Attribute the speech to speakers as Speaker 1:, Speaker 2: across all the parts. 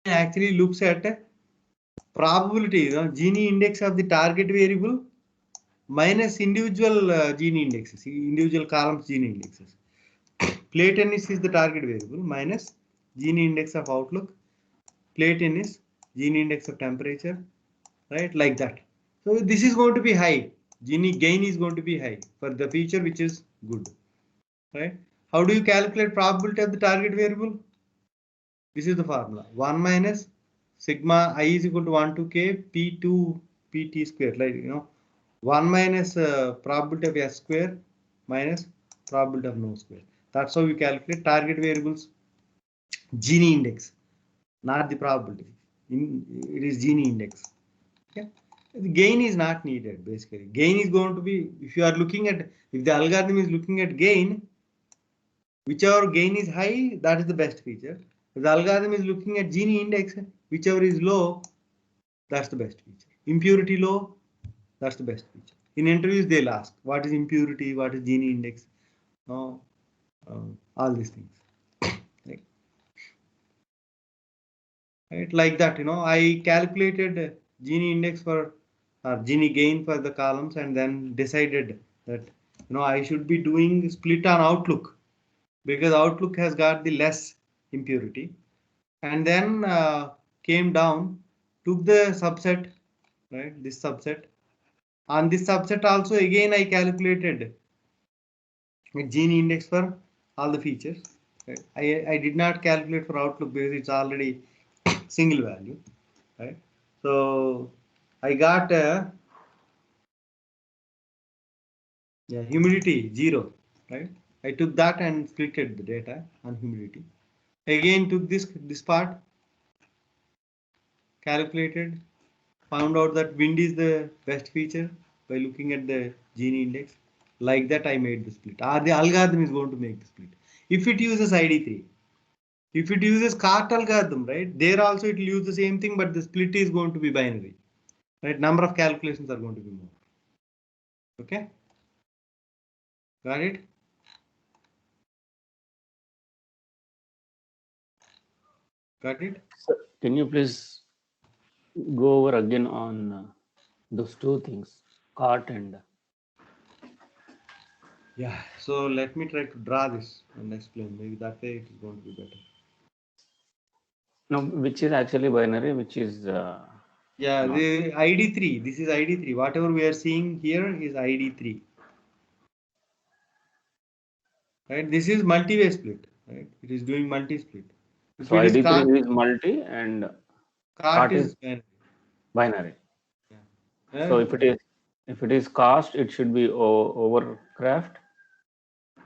Speaker 1: actually looks at probability, Gini index of the target variable minus individual Gini indexes, individual columns Gini indexes. Play tennis is the target variable minus Gini index of outlook, play tennis, Gini index of temperature, right? Like that. So this is going to be high. Gini gain is going to be high for the feature which is good, right? How do you calculate probability of the target variable? This is the formula. 1 minus sigma I is equal to 1 to k p2 pt square, like 1 minus probability of s square minus probability of no square. That's how we calculate target variables Gini index, not the probability. It is Gini index. Okay. The gain is not needed basically. Gain is going to be, if you are looking at, if the algorithm is looking at gain, whichever gain is high, that is the best feature. If the algorithm is looking at Gini index, whichever is low, that's the best feature. Impurity low, that's the best feature. In interviews, they'll ask, what is impurity, what is Gini index, all these things. Right, like that, I calculated Gini index for Gini gain for the columns and then decided that I should be doing split on outlook because outlook has got the less impurity, and then came down, took the subset, right, this subset. On this subset also again I calculated a Gini index for all the features. Right? I did not calculate for outlook because it's already single value, right? So I got humidity 0, right? I took that and splitted the data on humidity. Again took this part, calculated, found out that wind is the best feature by looking at the Gini index. Like that I made the split. The algorithm is going to make the split. If it uses ID3, if it uses CART algorithm, right, there also it will use the same thing, but the split is going to be binary. Right, number of calculations are going to be more. Okay, got it? Got it?
Speaker 2: So can you please go over again on those two things, cart and
Speaker 1: Yeah, so let me try to draw this and explain. Maybe that way it is going to be better.
Speaker 2: no, which is actually binary, which is
Speaker 1: Yeah,
Speaker 2: not.
Speaker 1: the ID3. This is ID3. Whatever we are seeing here is ID3. Right? This is multi-way split. Right? It is doing multi-split. If
Speaker 2: So
Speaker 1: it is
Speaker 2: ID3
Speaker 1: cart,
Speaker 2: is multi and
Speaker 1: cart
Speaker 2: cart is
Speaker 1: is binary.
Speaker 2: binary.
Speaker 1: Yeah.
Speaker 2: So if it is cast, it should be overcraft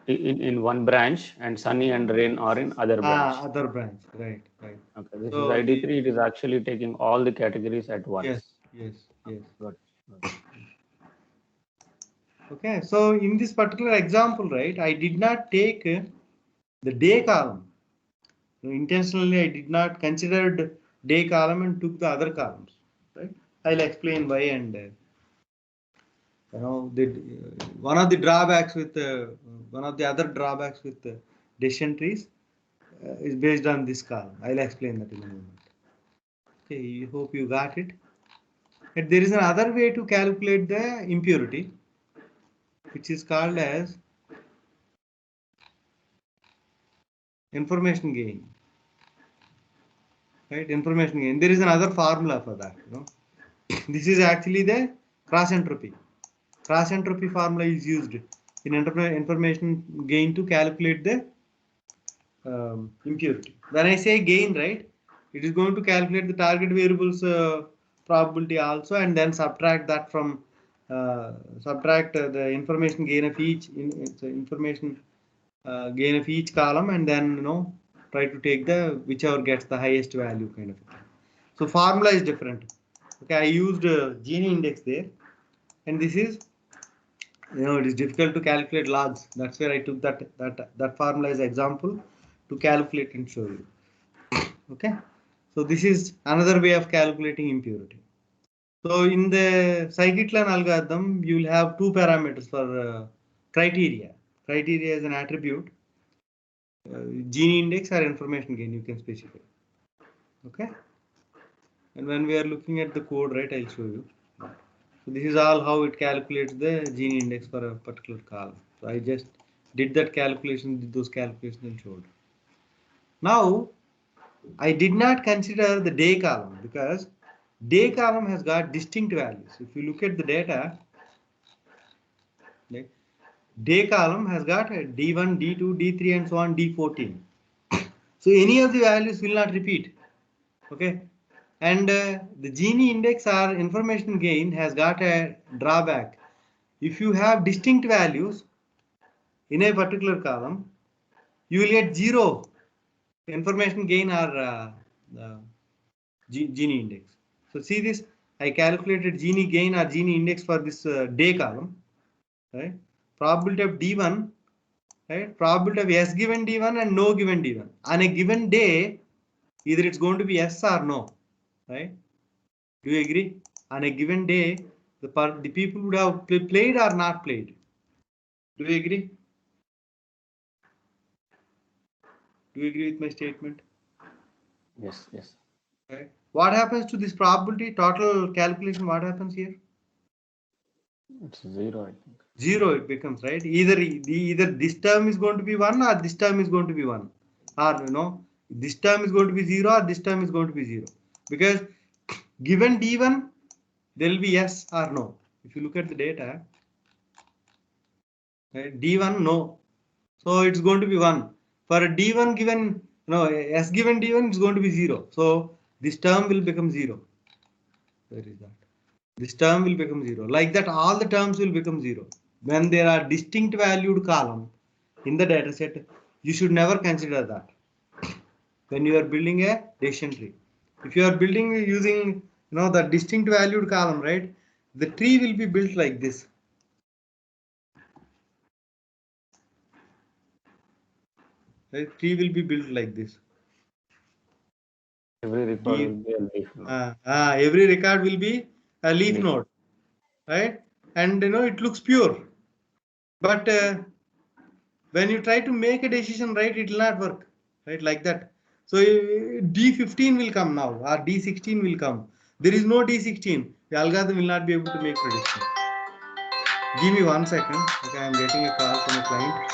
Speaker 2: in one branch, and sunny and rain are in other branch.
Speaker 1: Other branch. Right, right.
Speaker 2: Okay, this is
Speaker 1: So the
Speaker 2: ID3. It is actually taking all the categories at
Speaker 1: yes,
Speaker 2: once.
Speaker 1: yes, yes.
Speaker 2: Good. Good.
Speaker 1: Okay, so in this particular example, right, I did not take the day column. Intentionally, I did not consider day column and took the other columns. Right? I'll explain why and one of the drawbacks with one of the other drawbacks with decision trees is based on this column. I'll explain that in a moment. Okay, I hope you got it. And there is another way to calculate the impurity, which is called as information gain. Right, information gain. There is another formula for that. This is actually the cross entropy. Cross entropy formula is used in information gain to calculate the impurity. When I say gain, right, it is going to calculate the target variables probability also, and then subtract that from the information gain of each information gain of each column, and then try to take the whichever gets the highest value kind of thing. So formula is different. Okay, I used Gini index there, and this is it is difficult to calculate logs. That's where I took that formula as example to calculate and show you. Okay, so this is another way of calculating impurity. So in the scikit-learn algorithm, you will have two parameters for criteria. Criteria is an attribute. Gini index or information gain you can specify. Okay. And when we are looking at the code, right, I'll show you. So this is all how it calculates the Gini index for a particular column. So I just did that calculation, did those calculations and showed. Now, I did not consider the day column because day column has got distinct values. If you look at the data, like day column has got a D1, D2, D3 and so on, D14. So any of the values will not repeat. Okay. And the Gini index or information gain has got a drawback. If you have distinct values in a particular column, you will get zero information gain or uh, Gini index. So see this, I calculated Gini gain or Gini index for this day column, right? Probability of D1, right? Probability of yes given D1 and no given D1. On a given day, either it's going to be yes or no, right? Do you agree? On a given day, the people would have played or not played. Do you agree? Do you agree with my statement?
Speaker 2: Yes, yes.
Speaker 1: Right. What happens to this probability total calculation? What happens here?
Speaker 2: It's 0, I think.
Speaker 1: Zero it becomes, right? Either this term is going to be one or this term is going to be one, or this term is going to be zero or this term is going to be zero, because given D1 there will be yes or no. If you look at the data, right, D1 no, so it's going to be one. For a D1 given, S given D1 is going to be zero, so this term will become zero. Where is that? This term will become zero. Like that, all the terms will become zero. When there are distinct valued column in the data set, you should never consider that when you are building a decision tree. If you are building using the distinct valued column, right, the tree will be built like this. Right? Tree will be built like this.
Speaker 2: Every record will be a leaf node.
Speaker 1: Every record will be a leaf
Speaker 2: Leaf.
Speaker 1: node, right? And it looks pure, but when you try to make a decision, right, it will not work, right, like that. So D15 will come now or D16 will come. There is no D16. The algorithm will not be able to make prediction. Give me 1 second. Okay, I am getting a call from a client.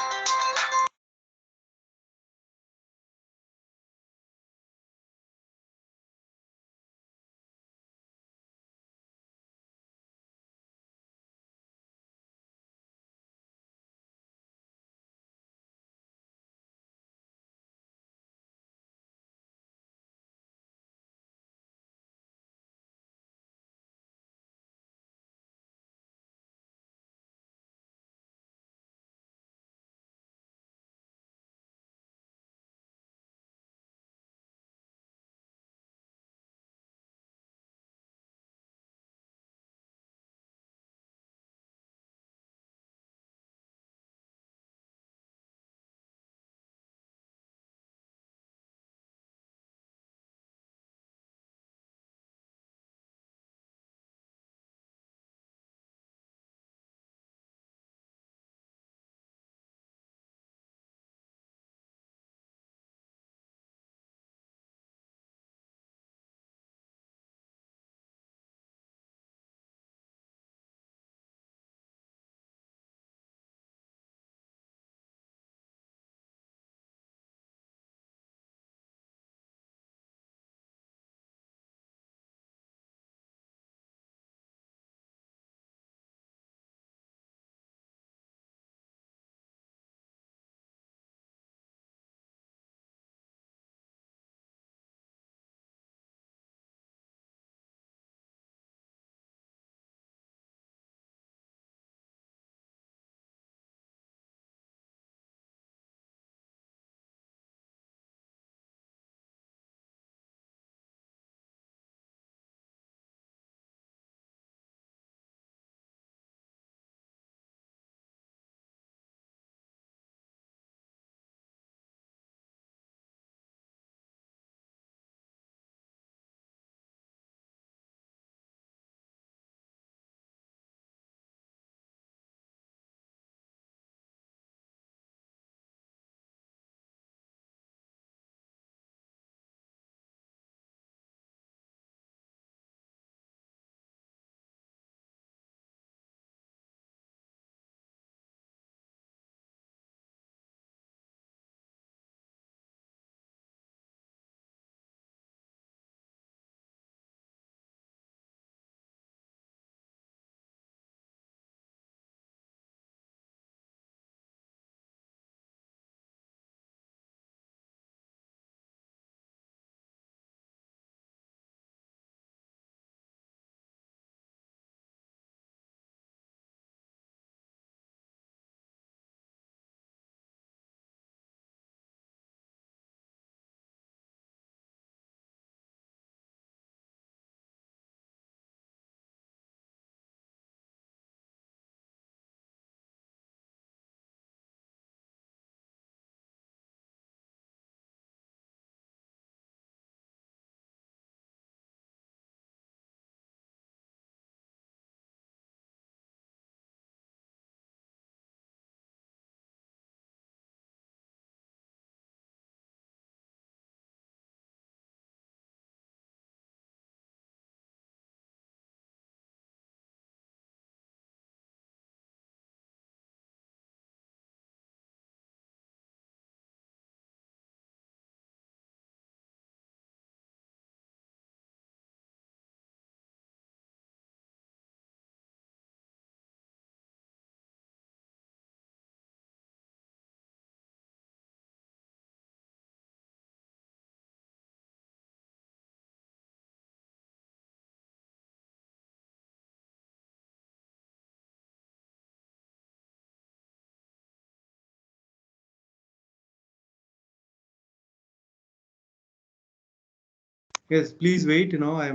Speaker 1: Yes, please wait. I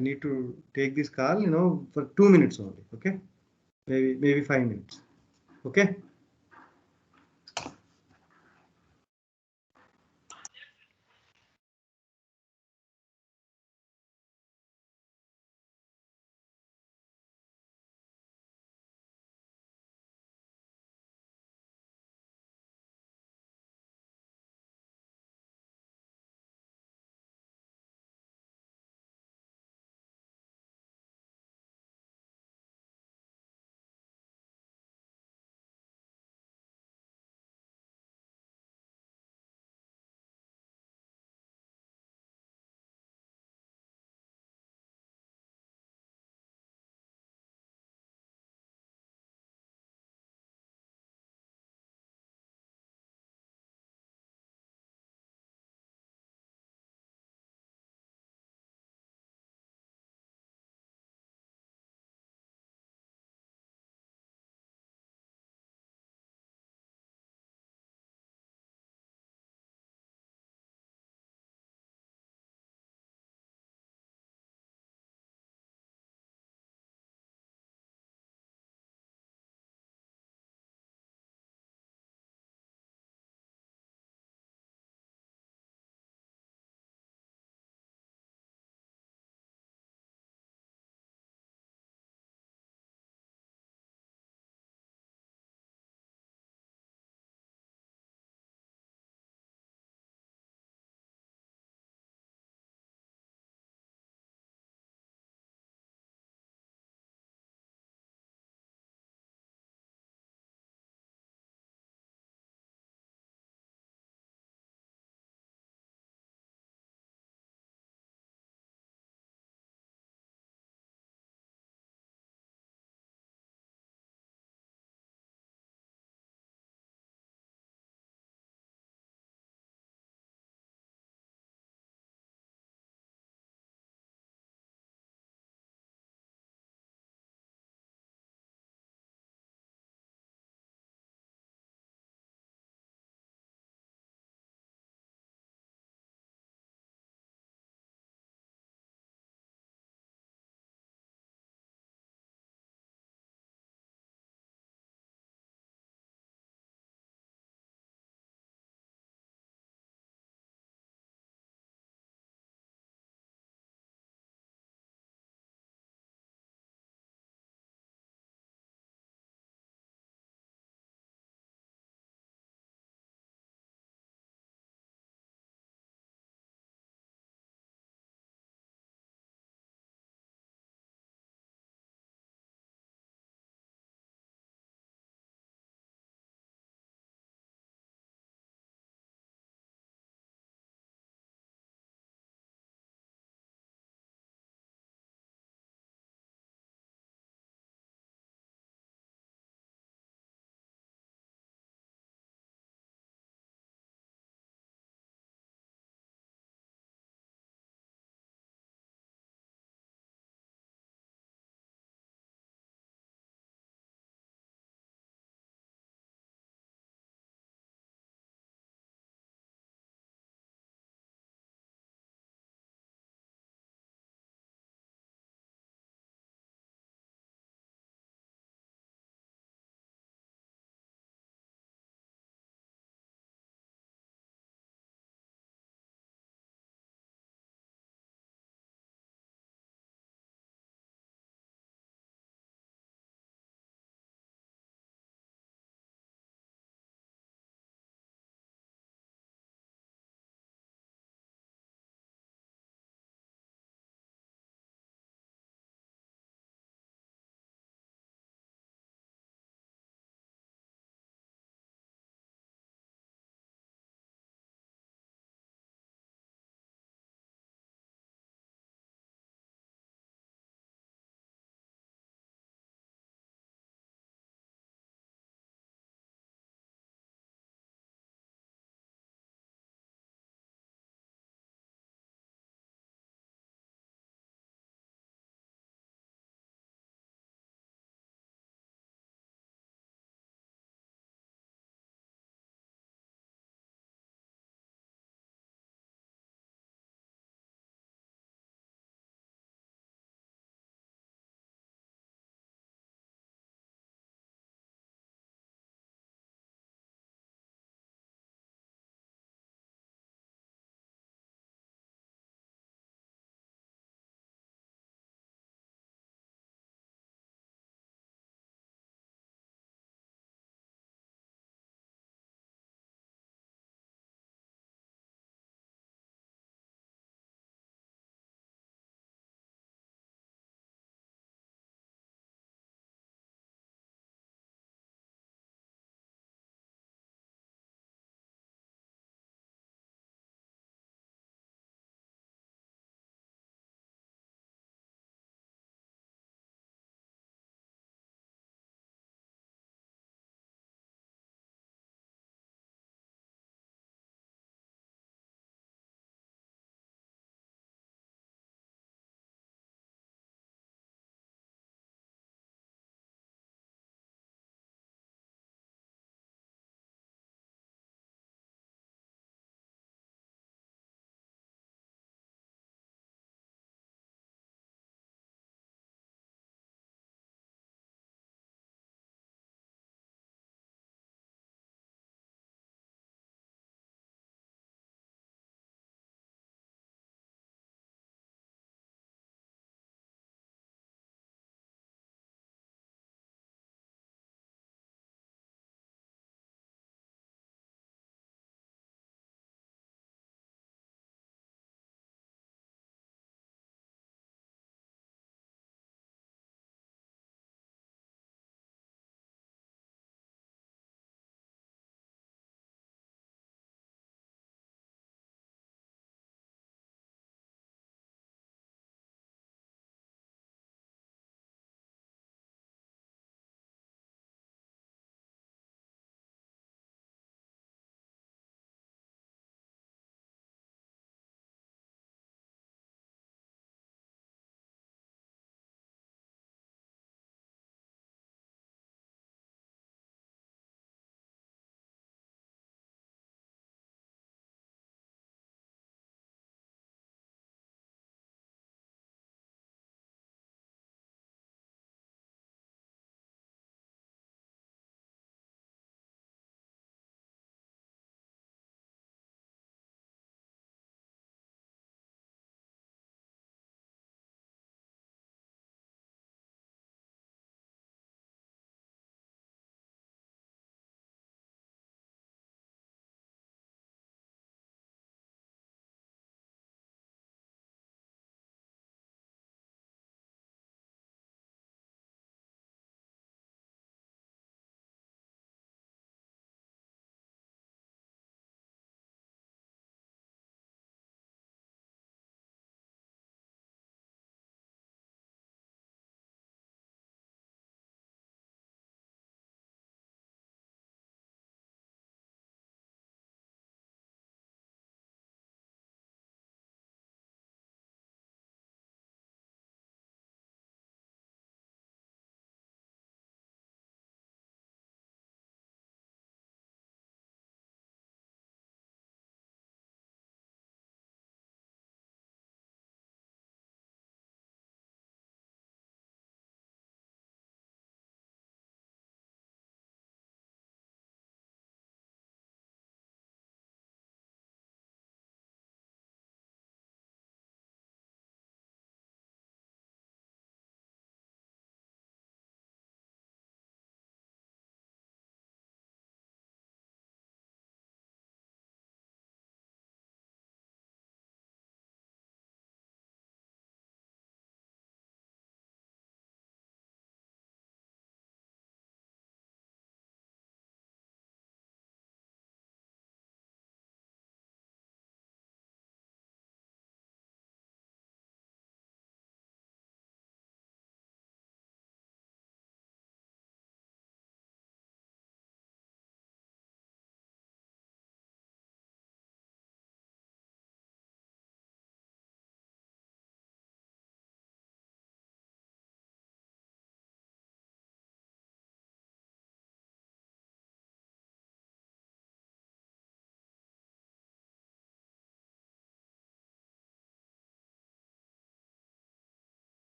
Speaker 1: need to take this call. For 2 minutes only. Okay, maybe 5 minutes. Okay.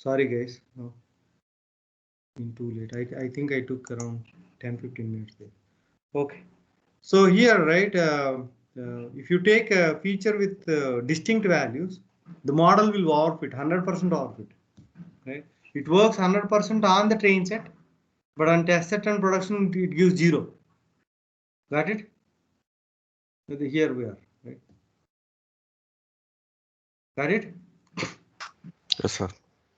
Speaker 1: Sorry guys, no, been too late. I think I took around 10-15 minutes there. Okay, so here, right, if you take a feature with distinct values, the model will overfit, 100% overfit, right? It works 100% on the train set, but on test set and production it gives 0. Got it? Here we are, right? Got it?
Speaker 3: Yes, sir.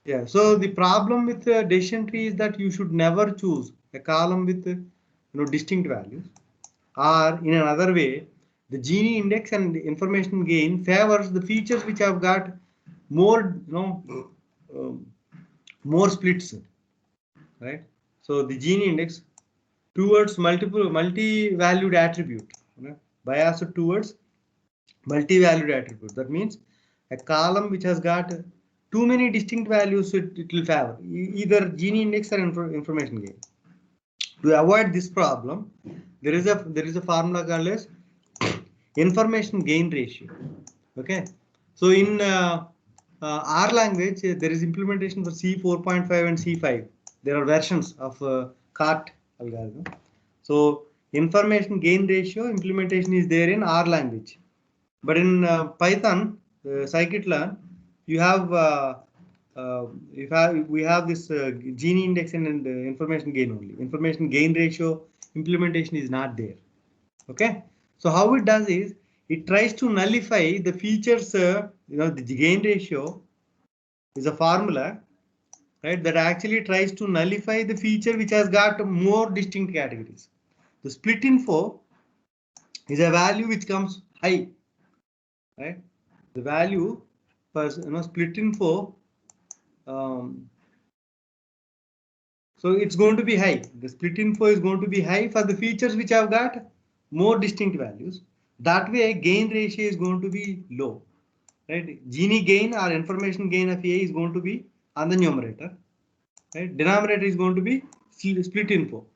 Speaker 1: Yeah, so the problem with the decision tree is that you should never choose a column with distinct values, or in another way, the Gini index and the information gain favors the features which have got more more splits, right? So the Gini index towards multi-valued attribute, bias towards multi-valued attribute. That means a column which has got too many distinct values, it will favor either Gini index or information gain. To avoid this problem, there is a formula called as information gain ratio. Okay, so in R language there is implementation for C 4.5 and C5. There are versions of CART algorithm. So information gain ratio implementation is there in R language, but in Python scikit-learn you have we have this Gini index and information gain only. Information gain ratio implementation is not there. Okay, so how it does is it tries to nullify the features. The gain ratio is a formula, right, that actually tries to nullify the feature which has got more distinct categories. The split info is a value which comes high, right? The value for split info, so it's going to be high. The split info is going to be high for the features which have got more distinct values. That way, gain ratio is going to be low, right? Gini gain or information gain of A is going to be on the numerator, right? Denominator is going to be split info.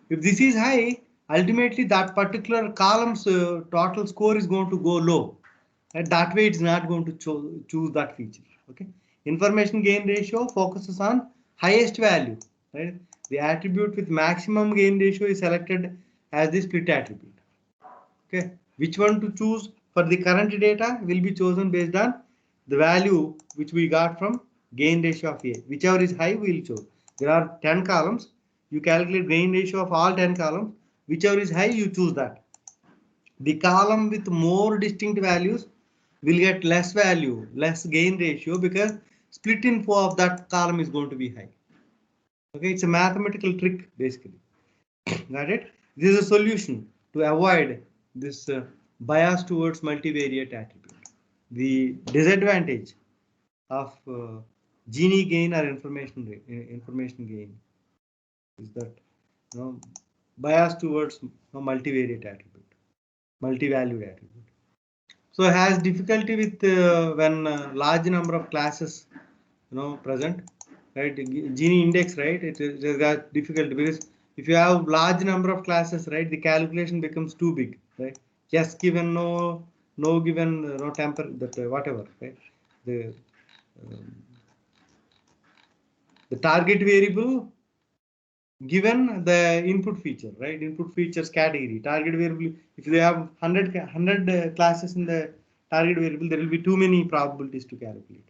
Speaker 1: If this is high, ultimately that particular column's total score is going to go low. And that way it's not going to choose that feature. Okay, information gain ratio focuses on highest value, right? The attribute with maximum gain ratio is selected as the split attribute. Okay, which one to choose for the current data will be chosen based on the value which we got from gain ratio of A. Whichever is high we will choose. There are 10 columns, you calculate gain ratio of all 10 columns. Whichever is high you choose that. The column with more distinct values will get less value, less gain ratio, because split info of that column is going to be high. Okay, it's a mathematical trick basically. Got it? This is a solution to avoid this bias towards multivariate attribute. The disadvantage of Gini gain or information gain is that bias towards multivariate attribute, multi-valued attribute. So it has difficulty with when large number of classes present, right? Gini index, right? It has got difficulty because if you have large number of classes, right, the calculation becomes too big, right? Yes given, no given, no temper, that whatever, right? The target variable given the input feature, right? Input features category, target variable. If they have 100 classes in the target variable, there will be too many probabilities to calculate,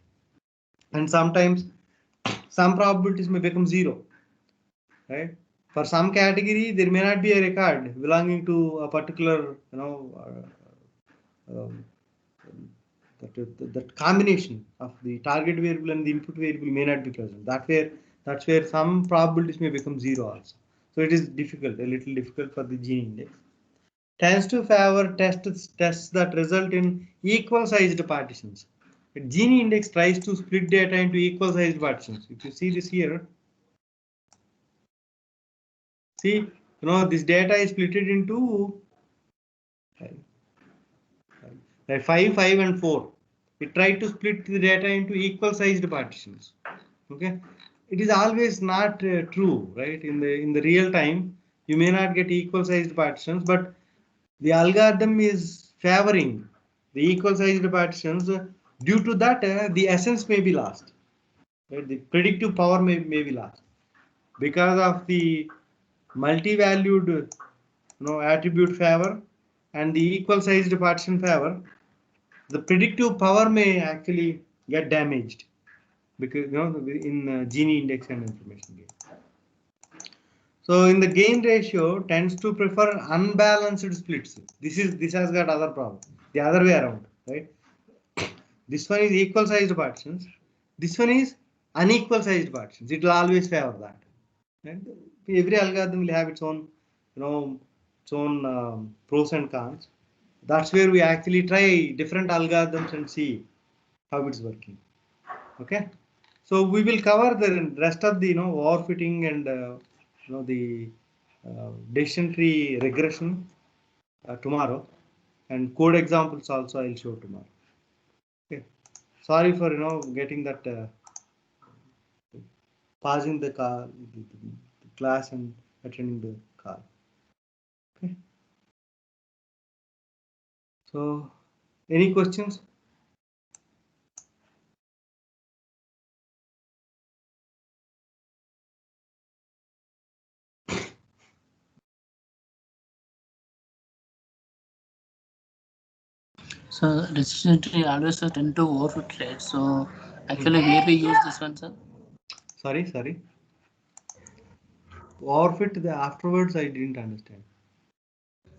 Speaker 1: and sometimes some probabilities may become 0, right? For some category, there may not be a record belonging to a particular, um, that combination of the target variable and the input variable may not be present. That's where some probabilities may become 0 also. So it is difficult, a little difficult for the Gini index. Tends to favor tests that result in equal sized partitions. The Gini index tries to split data into equal sized partitions. If you see this here, see, this data is split into 5, 5 and 4. It tried to split the data into equal sized partitions. Okay, it is always not true, right? In the real time, you may not get equal sized partitions, but the algorithm is favoring the equal sized partitions. Due to that, the essence may be lost. right? The predictive power may be lost because of the multi-valued attribute favor and the equal sized partition favor. The predictive power may actually get damaged because in Gini index and information gain. So in the gain ratio tends to prefer unbalanced splits. This has got other problem. The other way around, right? This one is equal sized partitions. This one is unequal sized partitions. It will always favor that. And every algorithm will have its own, its own pros and cons. That's where we actually try different algorithms and see how it's working. Okay. So we will cover the rest of the overfitting and the decision tree regression tomorrow, and code examples also I'll show tomorrow. Okay. Sorry for getting that pausing the class and attending the call. Okay. So any questions?
Speaker 4: So decision tree always tend to overfit, right? So actually, where we use this one, sir?
Speaker 1: Sorry. Overfit the afterwards I didn't understand.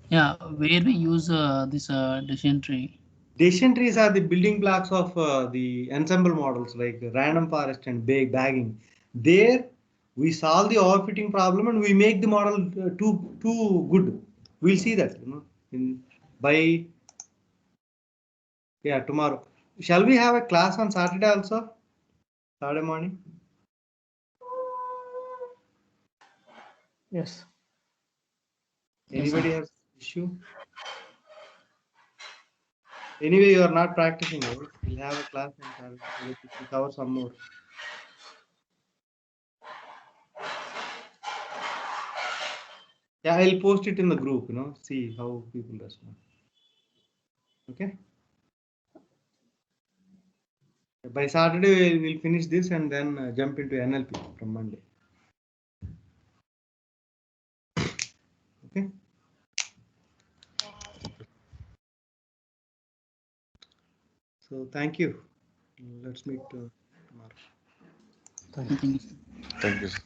Speaker 4: Yeah, where we use this decision tree.
Speaker 1: Decision trees are the building blocks of the ensemble models like random forest and bagging. There we solve the overfitting problem and we make the model too good. We'll see that by tomorrow. Shall we have a class on Saturday also? Saturday morning?
Speaker 2: Yes.
Speaker 1: Anybody has issue? Anyway, you are not practicing, right? We'll have a class on Saturday so that we can cover some more. Yeah, I'll post it in the group, see how people respond. Okay. By Saturday, we'll finish this and then jump into NLP from Monday. Okay. So thank you. Let's meet tomorrow.
Speaker 2: Thank you.
Speaker 4: I think.
Speaker 3: Thank you, sir.